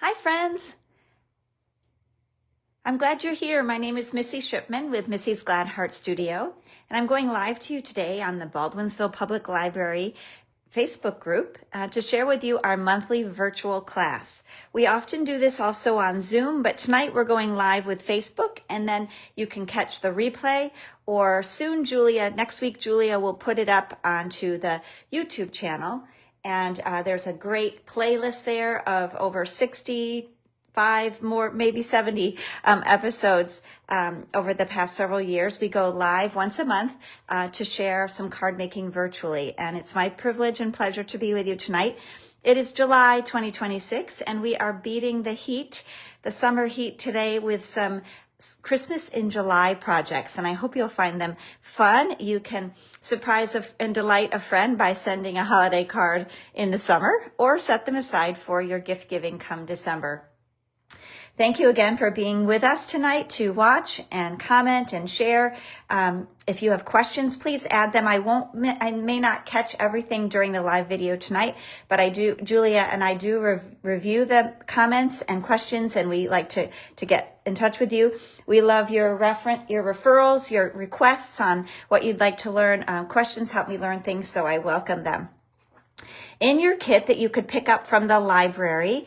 Hi, friends. I'm glad you're here. My name is Missy Shipman with Missy's Glad Heart Studio, and I'm going live to you today on the Baldwinsville Public Library Facebook group to share with you our monthly virtual class. We often do this also on Zoom, but tonight we're going live with Facebook, and then you can catch the replay, or soon next week Julia will put it up onto the YouTube channel. And there's a great playlist there of over 65 more, maybe 70 episodes over the past several years. We go live once a month to share some card making virtually. And it's my privilege and pleasure to be with you tonight. It is July 2026, and we are beating the heat, the summer heat today, with some Christmas in July projects, and I hope you'll find them fun. You can surprise and delight a friend by sending a holiday card in the summer, or set them aside for your gift giving come December. Thank you again for being with us tonight to watch and comment and share. If you have questions, please add them. I may not catch everything during the live video tonight, but Julia and I do review the comments and questions, and we like to get in touch with you. We love your referrals, your requests on what you'd like to learn. Questions help me learn things, so I welcome them. In your kit that you could pick up from the library,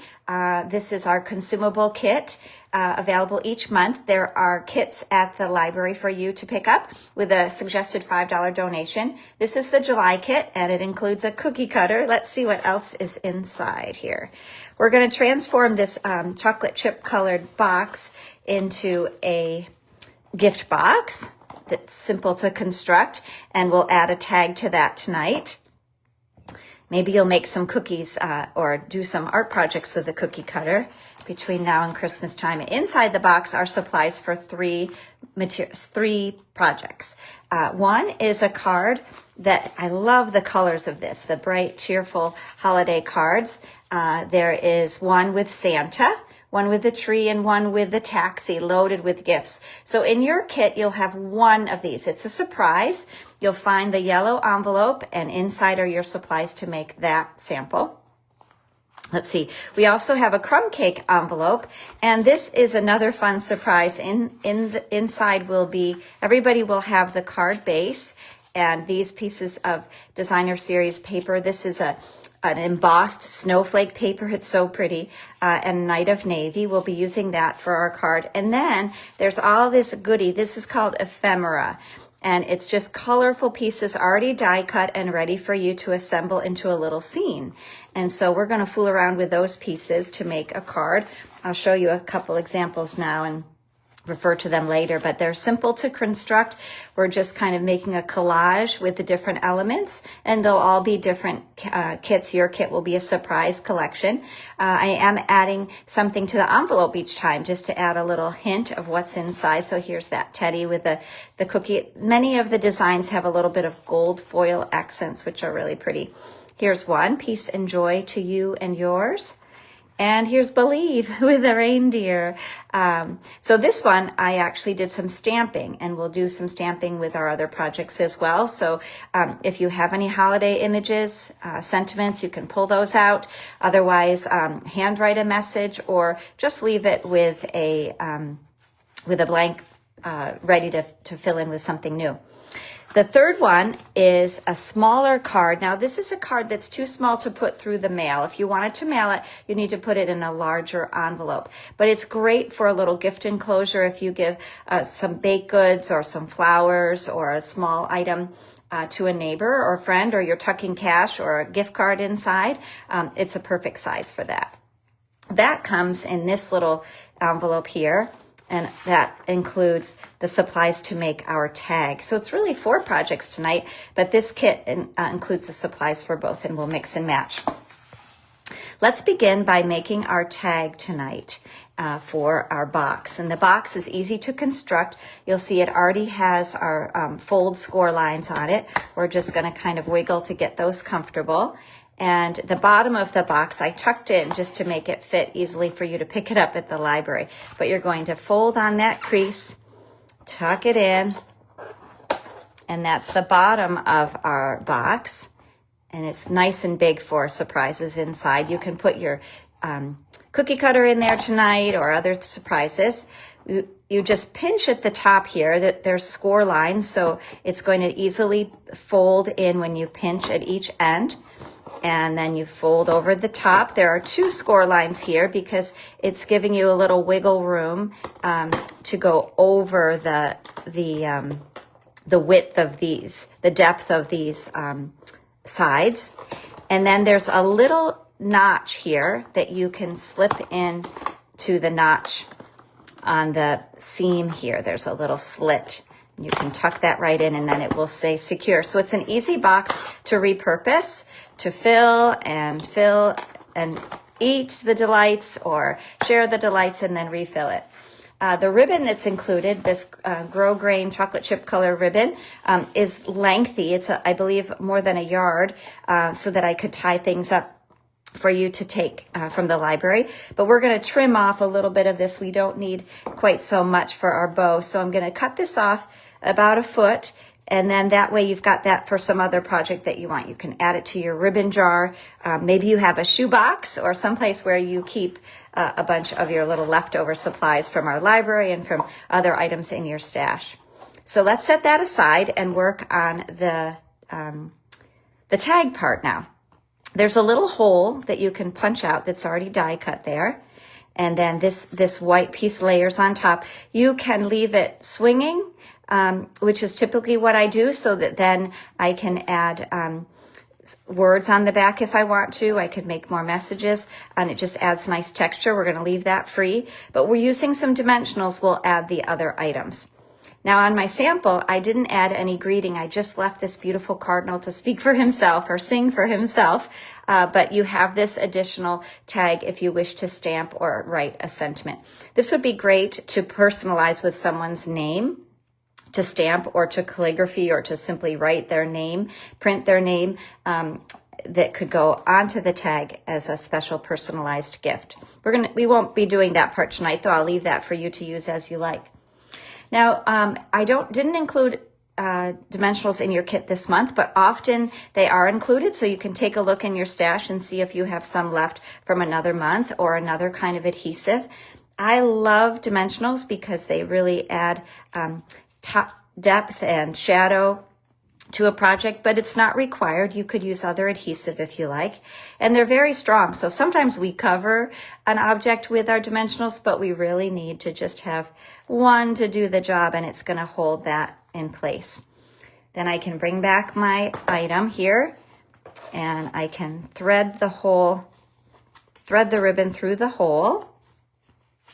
this is our consumable kit available each month. There are kits at the library for you to pick up with a suggested $5 donation. This is the July kit, and it includes a cookie cutter. Let's see what else is inside here. We're going to transform this chocolate chip colored box into a gift box that's simple to construct, and we'll add a tag to that tonight. Maybe you'll make some cookies or do some art projects with the cookie cutter between now and Christmas time. Inside the box are supplies for three projects. One is a card that I love the colors of this, the bright, cheerful holiday cards. There is one with Santa, one with the tree, and one with the taxi loaded with gifts. So in your kit, you'll have one of these. It's a surprise. You'll find the yellow envelope, and inside are your supplies to make that sample. Let's see. We also have a crumb cake envelope, and this is another fun surprise. Inside will be, everybody will have the card base and these pieces of designer series paper. This is an embossed snowflake paper. It's so pretty. And Night of Navy. We'll be using that for our card. And then there's all this goodie. This is called ephemera. And it's just colorful pieces already die cut and ready for you to assemble into a little scene. And so we're going to fool around with those pieces to make a card. I'll show you a couple examples now and refer to them later, but they're simple to construct. We're just kind of making a collage with the different elements, and they'll all be different kits. Your kit will be a surprise collection. I am adding something to the envelope each time just to add a little hint of what's inside. So here's that teddy with the cookie. Many of the designs have a little bit of gold foil accents, which are really pretty. Here's one, peace and joy to you and yours. And here's Believe with the reindeer. So this one, I actually did some stamping, and we'll do some stamping with our other projects as well. So if you have any holiday images, sentiments, you can pull those out. Otherwise, handwrite a message, or just leave it with a blank ready to fill in with something new. The third one is a smaller card. Now, this is a card that's too small to put through the mail. If you wanted to mail it, you need to put it in a larger envelope. But it's great for a little gift enclosure if you give some baked goods or some flowers or a small item to a neighbor or friend, or you're tucking cash or a gift card inside. It's a perfect size for that. That comes in this little envelope here. And that includes the supplies to make our tag. So it's really 4 projects tonight, but this kit includes the supplies for both, and we'll mix and match. Let's begin by making our tag tonight for our box. And the box is easy to construct. You'll see it already has our fold score lines on it. We're just going to kind of wiggle to get those comfortable. And the bottom of the box I tucked in just to make it fit easily for you to pick it up at the library. But you're going to fold on that crease, tuck it in, and that's the bottom of our box. And it's nice and big for surprises inside. You can put your cookie cutter in there tonight or other surprises. You just pinch at the top here, that there's score lines, so it's going to easily fold in when you pinch at each end. And then you fold over the top. There are 2 score lines here because it's giving you a little wiggle room to go over the width of these, the depth of these sides. And then there's a little notch here that you can slip in to the notch on the seam here. There's a little slit. You can tuck that right in and then it will stay secure. So it's an easy box to repurpose, to fill and eat the delights or share the delights and then refill it. The ribbon that's included, this Grow Grain chocolate chip color ribbon, is lengthy. It's, I believe, more than a yard, so that I could tie things up for you to take from the library. But we're going to trim off a little bit of this. We don't need quite so much for our bow. So I'm going to cut this off about 1 foot. And then that way you've got that for some other project that you want. You can add it to your ribbon jar. Maybe you have a shoebox or someplace where you keep a bunch of your little leftover supplies from our library and from other items in your stash. So let's set that aside and work on the tag part now. There's a little hole that you can punch out that's already die cut there. And then this white piece layers on top. You can leave it swinging, which is typically what I do, so that then I can add words on the back if I want to. I could make more messages, and it just adds nice texture. We're going to leave that free, but we're using some dimensionals. We'll add the other items. Now on my sample, I didn't add any greeting. I just left this beautiful cardinal to speak for himself or sing for himself. But you have this additional tag if you wish to stamp or write a sentiment. This would be great to personalize with someone's name, to stamp or to calligraphy or to simply write their name, print their name, that could go onto the tag as a special personalized gift. We won't be doing that part tonight, though. I'll leave that for you to use as you like. Now, I didn't include dimensionals in your kit this month, but often they are included, so you can take a look in your stash and see if you have some left from another month or another kind of adhesive. I love dimensionals because they really add top depth and shadow to a project, but it's not required. You could use other adhesive if you like. And they're very strong. So sometimes we cover an object with our dimensionals, but we really need to just have one to do the job, and it's going to hold that in place. Then I can bring back my item here, and I can thread the ribbon through the hole.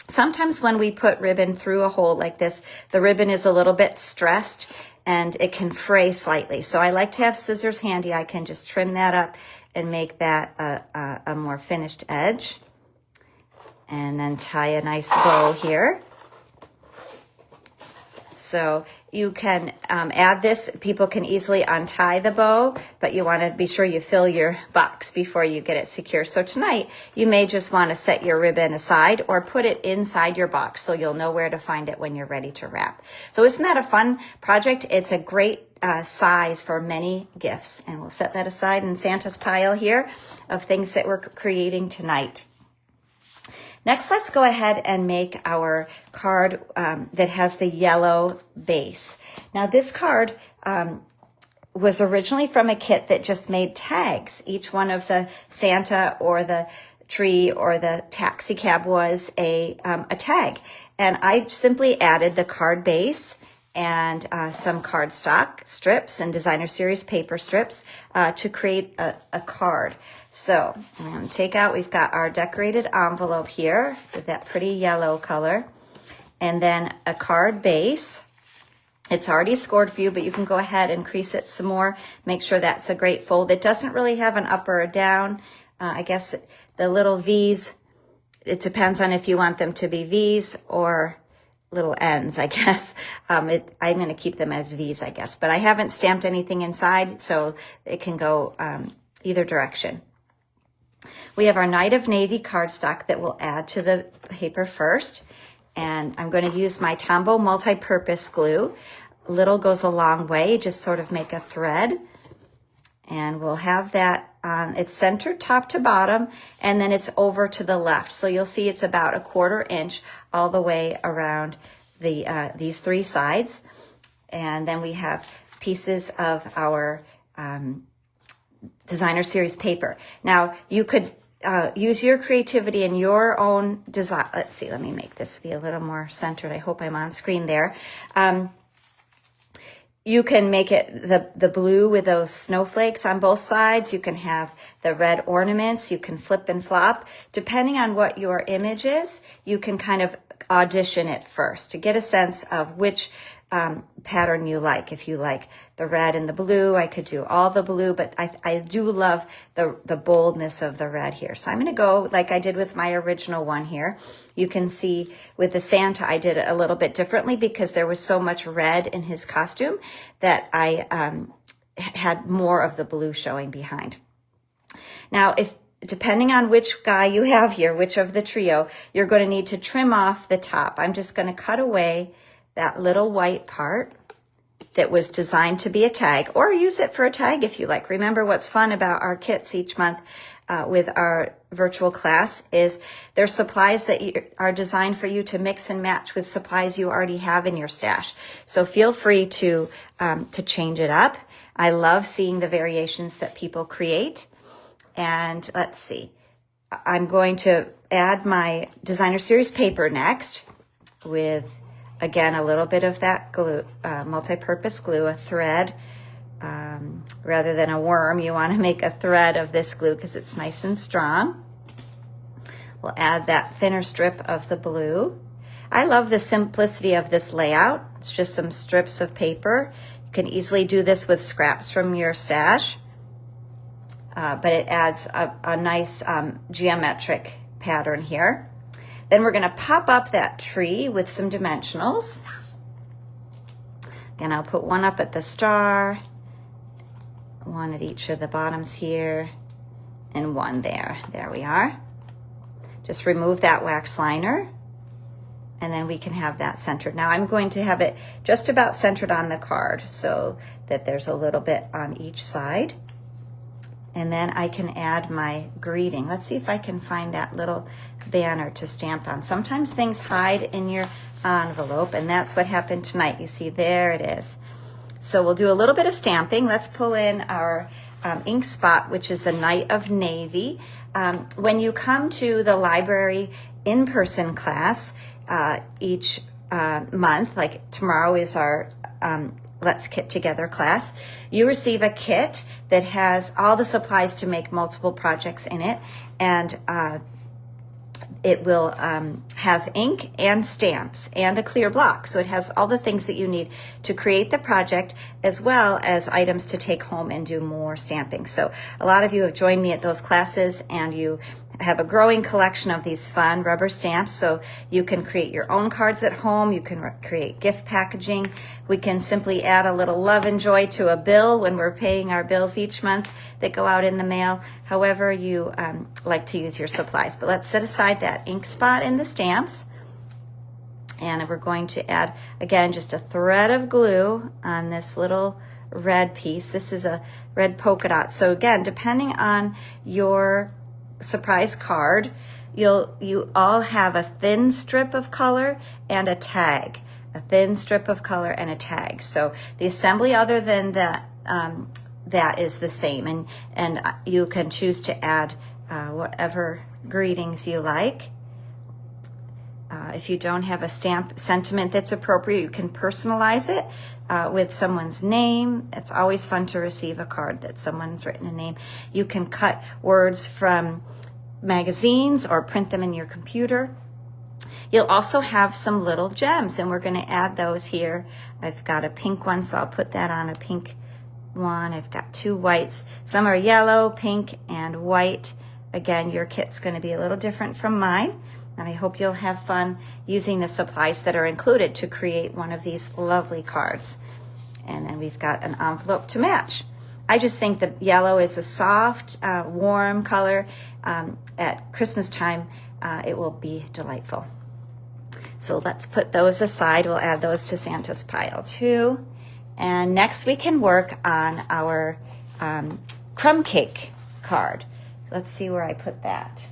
Sometimes when we put ribbon through a hole like this, the ribbon is a little bit stressed and it can fray slightly. So I like to have scissors handy. I can just trim that up and make that a more finished edge. And then tie a nice bow here. So you can add this. People can easily untie the bow, but you want to be sure you fill your box before you get it secure. So tonight, you may just want to set your ribbon aside or put it inside your box so you'll know where to find it when you're ready to wrap. So isn't that a fun project? It's a great size for many gifts. And we'll set that aside in Santa's pile here of things that we're creating tonight. Next, let's go ahead and make our card that has the yellow base. Now, this card was originally from a kit that just made tags. Each one of the Santa or the tree or the taxi cab was a tag. And I simply added the card base and some cardstock strips and designer series paper strips to create a card. So I'm going to take out, we've got our decorated envelope here with that pretty yellow color, and then a card base. It's already scored for you, but you can go ahead and crease it some more. Make sure that's a great fold. It doesn't really have an up or a down. I guess the little V's, it depends on if you want them to be V's or little N's, I guess. I'm going to keep them as V's, I guess. But I haven't stamped anything inside, so it can go either direction. We have our Night of Navy cardstock that we'll add to the paper first. And I'm going to use my Tombow multi-purpose glue. Little goes a long way. Just sort of make a thread. And we'll have that it's centered top to bottom, and then it's over to the left. So you'll see it's about 1/4 inch all the way around these 3 sides. And then we have pieces of our designer series paper. Now you could use your creativity in your own design. Let's see, let me make this be a little more centered. I hope I'm on screen there. You can make it the blue with those snowflakes on both sides. You can have the red ornaments. You can flip and flop. Depending on what your image is, you can kind of audition it first to get a sense of which pattern you like. If you like the red and the blue, I could do all the blue, but I do love the boldness of the red here. So I'm going to go like I did with my original one here. You can see with the Santa, I did it a little bit differently because there was so much red in his costume that I had more of the blue showing behind. Now, depending on which guy you have here, which of the trio, you're going to need to trim off the top. I'm just going to cut away that little white part that was designed to be a tag, or use it for a tag if you like. Remember, what's fun about our kits each month with our virtual class is there's supplies that are designed for you to mix and match with supplies you already have in your stash. So feel free to change it up. I love seeing the variations that people create. And let's see, I'm going to add my designer series paper next with, again, a little bit of that glue, multi-purpose glue, a thread. Rather than a worm, you want to make a thread of this glue because it's nice and strong. We'll add that thinner strip of the blue. I love the simplicity of this layout. It's just some strips of paper. You can easily do this with scraps from your stash, but it adds a nice geometric pattern here. Then we're going to pop up that tree with some dimensionals. Again, I'll put one up at the star, one at each of the bottoms here, and one there. There we are. Just remove that wax liner, and then we can have that centered. Now I'm going to have it just about centered on the card so that there's a little bit on each side. And then I can add my greeting. Let's see if I can find that little banner to stamp on. Sometimes things hide in your envelope, and that's what happened tonight. You see, there it is. So we'll do a little bit of stamping. Let's pull in our ink spot, which is the Night of Navy. When you come to the library in-person class each month, like tomorrow is our Let's Kit Together class, you receive a kit that has all the supplies to make multiple projects in it, and it will have ink and stamps and a clear block. So it has all the things that you need to create the project, as well as items to take home and do more stamping. So a lot of you have joined me at those classes, and you have a growing collection of these fun rubber stamps. So you can create your own cards at home. You can create gift packaging. We can simply add a little love and joy to a bill when we're paying our bills each month that go out in the mail. However you like to use your supplies. But let's set aside that ink spot and the stamps. And we're going to add, again, just a thread of glue on this little red piece. This is a red polka dot. So again, depending on your surprise card, you all have a thin strip of color and a tag. A thin strip of color and a tag. So the assembly, other than that, that is the same. And you can choose to add whatever greetings you like. If you don't have a stamp sentiment that's appropriate, you can personalize it with someone's name. It's always fun to receive a card that someone's written a name. You can cut words from magazines or print them in your computer. You'll also have some little gems, and we're going to add those here. I've got a pink one, so I'll put that on a pink one. I've got 2 whites. Some are yellow, pink, and white. Again, your kit's going to be a little different from mine, and I hope you'll have fun using the supplies that are included to create one of these lovely cards. And then we've got an envelope to match. I just think that yellow is a soft, warm color. At Christmas time, it will be delightful. So let's put those aside. We'll add those to Santa's pile too. And next we can work on our crumb cake card. Let's see where I put that.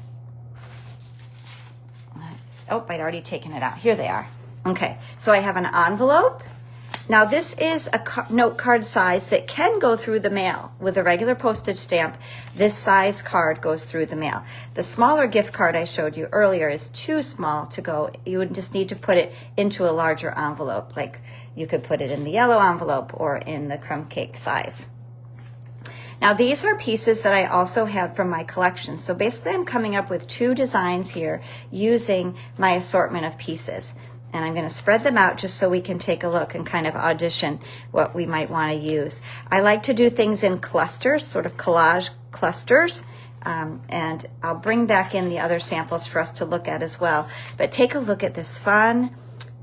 Oh, I'd already taken it out. Here they are. Okay, so I have an envelope. Now this is a note card size that can go through the mail. With a regular postage stamp, this size card goes through the mail. The smaller gift card I showed you earlier is too small to go. You would just need to put it into a larger envelope. Like you could put it in the yellow envelope or in the crumb cake size. Now these are pieces that I also had from my collection. So basically I'm coming up with 2 designs here using my assortment of pieces. And I'm going to spread them out just so we can take a look and kind of audition what we might want to use. I like to do things in clusters, sort of collage clusters. And I'll bring back in the other samples for us to look at as well. But take a look at this fun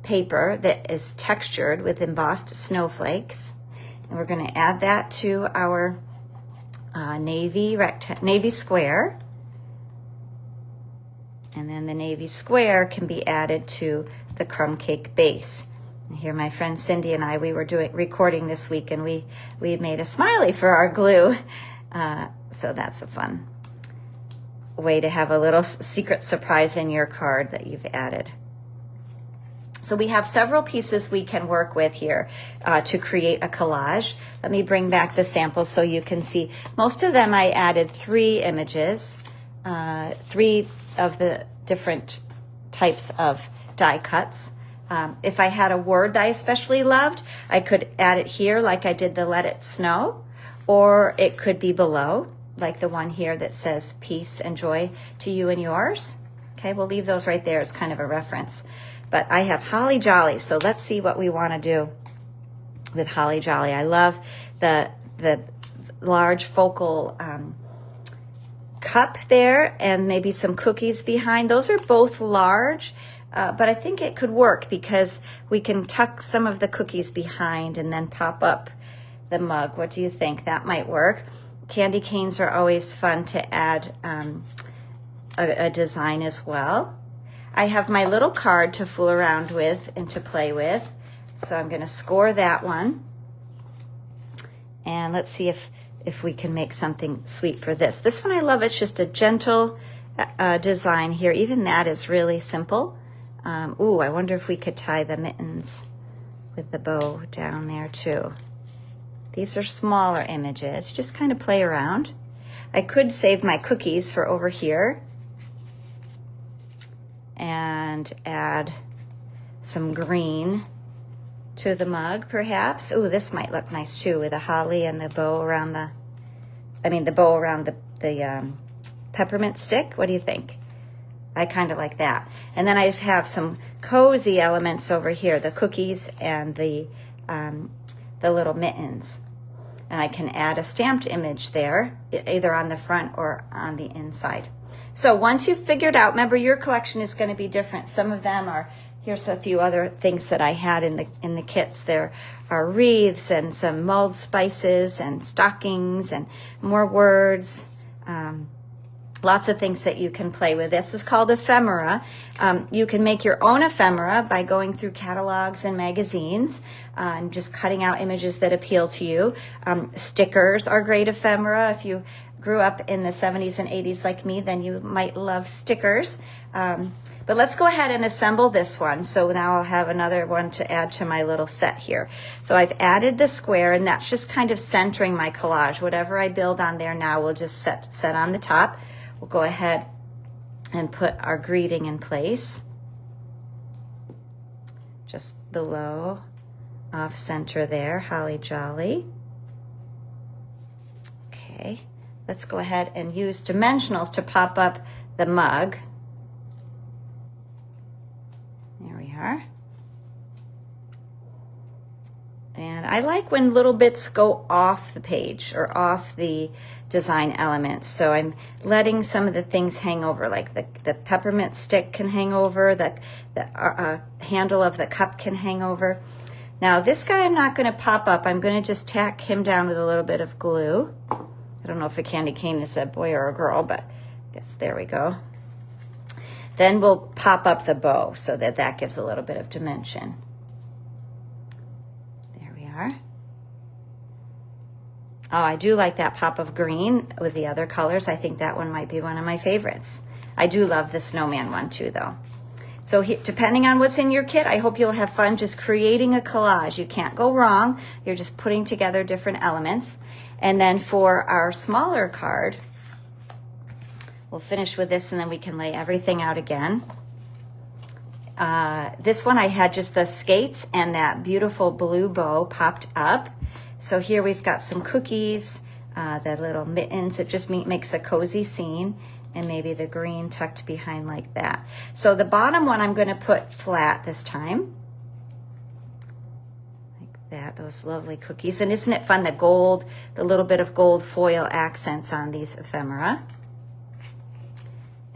paper that is textured with embossed snowflakes. And we're going to add that to our navy square. And then the navy square can be added to the crumb cake base. And here my friend Cindy and I, we were recording this week, and we made a smiley for our glue. So that's a fun way to have a little secret surprise in your card that you've added. So we have several pieces we can work with here to create a collage. Let me bring back the samples so you can see. Most of them I added 3 images, 3 of the different types of die cuts. If I had a word that I especially loved, I could add it here like I did the Let It Snow, or it could be below, like the one here that says peace and joy to you and yours. Okay, we'll leave those right there as kind of a reference. But I have Holly Jolly, so let's see what we want to do with Holly Jolly. I love the large focal cup there, and maybe some cookies behind. Those are both large, but I think it could work because we can tuck some of the cookies behind and then pop up the mug. What do you think? That might work. Candy canes are always fun to add a design as well. I have my little card to fool around with and to play with, so I'm going to score that one. And let's see if we can make something sweet for this. This one I love. It's just a gentle design here. Even that is really simple. Ooh, I wonder if we could tie the mittens with the bow down there too. These are smaller images. Just kind of play around. I could save my cookies for over here and add some green to the mug, perhaps. Ooh, this might look nice too with the holly and the bow around the peppermint stick. What do you think? I kind of like that. And then I have some cozy elements over here, the cookies and the little mittens. And I can add a stamped image there, either on the front or on the inside. So once you've figured out, remember your collection is going to be different. Some of them are, here's a few other things that I had in the kits. There are wreaths and some mulled spices and stockings and more words. Lots of things that you can play with. This is called ephemera. You can make your own ephemera by going through catalogs and magazines and just cutting out images that appeal to you. Stickers are great ephemera. If you grew up in the 70s and 80s like me, then you might love stickers. But let's go ahead and assemble this one. So now I'll have another one to add to my little set here. So I've added the square, and that's just kind of centering my collage. Whatever I build on there now, we'll just set on the top. We'll go ahead and put our greeting in place. Just below, off center there, Holly Jolly. Okay, let's go ahead and use dimensionals to pop up the mug. There we are. And I like when little bits go off the page or off the design elements. So I'm letting some of the things hang over, like the peppermint stick can hang over, the handle of the cup can hang over. Now this guy I'm not going to pop up. I'm going to just tack him down with a little bit of glue. I don't know if a candy cane is a boy or a girl, but I guess there we go. Then we'll pop up the bow so that gives a little bit of dimension. There we are. Oh, I do like that pop of green with the other colors. I think that one might be one of my favorites. I do love the snowman one too, though. So depending on what's in your kit, I hope you'll have fun just creating a collage. You can't go wrong. You're just putting together different elements. And then for our smaller card, we'll finish with this and then we can lay everything out again. This one I had just the skates and that beautiful blue bow popped up. So here we've got some cookies, the little mittens. It just makes a cozy scene, and maybe the green tucked behind like that. So the bottom one I'm going to put flat this time. Like that, those lovely cookies. And isn't it fun, the gold, the little bit of gold foil accents on these ephemera.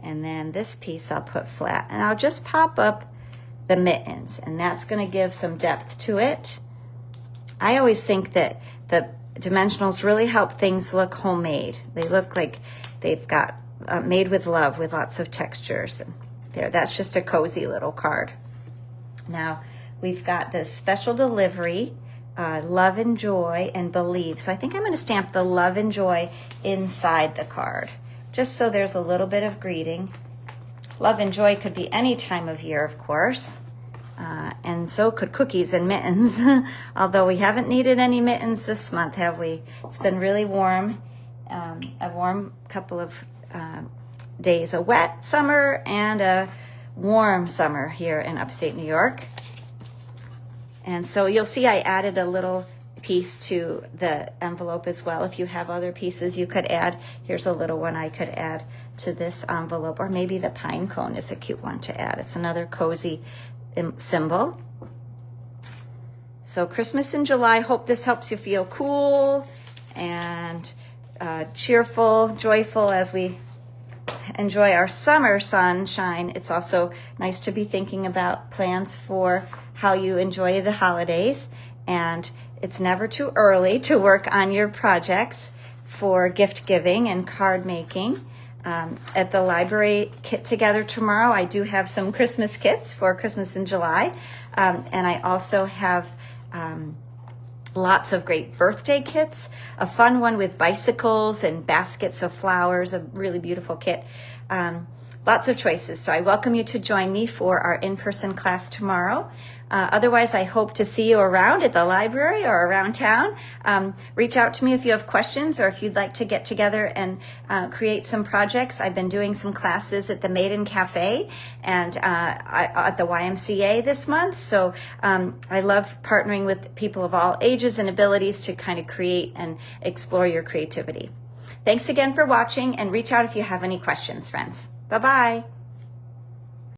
And then this piece I'll put flat, and I'll just pop up the mittens, and that's going to give some depth to it. I always think that the dimensionals really help things look homemade. They look like they've got made with love with lots of textures. There, that's just a cozy little card. Now we've got the special delivery, love and joy and believe. So I think I'm going to stamp the love and joy inside the card, just so there's a little bit of greeting. Love and joy could be any time of year, of course. And so could cookies and mittens, although we haven't needed any mittens this month, have we? It's been really warm, a warm couple of days, a wet summer and a warm summer here in upstate New York. And so you'll see I added a little piece to the envelope as well. If you have other pieces you could add, here's a little one I could add to this envelope, or maybe the pine cone is a cute one to add. It's another cozy symbol. So Christmas in July, hope this helps you feel cool and cheerful, joyful as we enjoy our summer sunshine. It's also nice to be thinking about plans for how you enjoy the holidays, and it's never too early to work on your projects for gift giving and card making. At the library kit together tomorrow, I do have some Christmas kits for Christmas in July, and I also have lots of great birthday kits, a fun one with bicycles and baskets of flowers, a really beautiful kit. Lots of choices. So I welcome you to join me for our in-person class tomorrow. Otherwise, I hope to see you around at the library or around town. Reach out to me if you have questions or if you'd like to get together and create some projects. I've been doing some classes at the Maiden Cafe and at the YMCA this month. So I love partnering with people of all ages and abilities to kind of create and explore your creativity. Thanks again for watching, and reach out if you have any questions, friends. Bye-bye.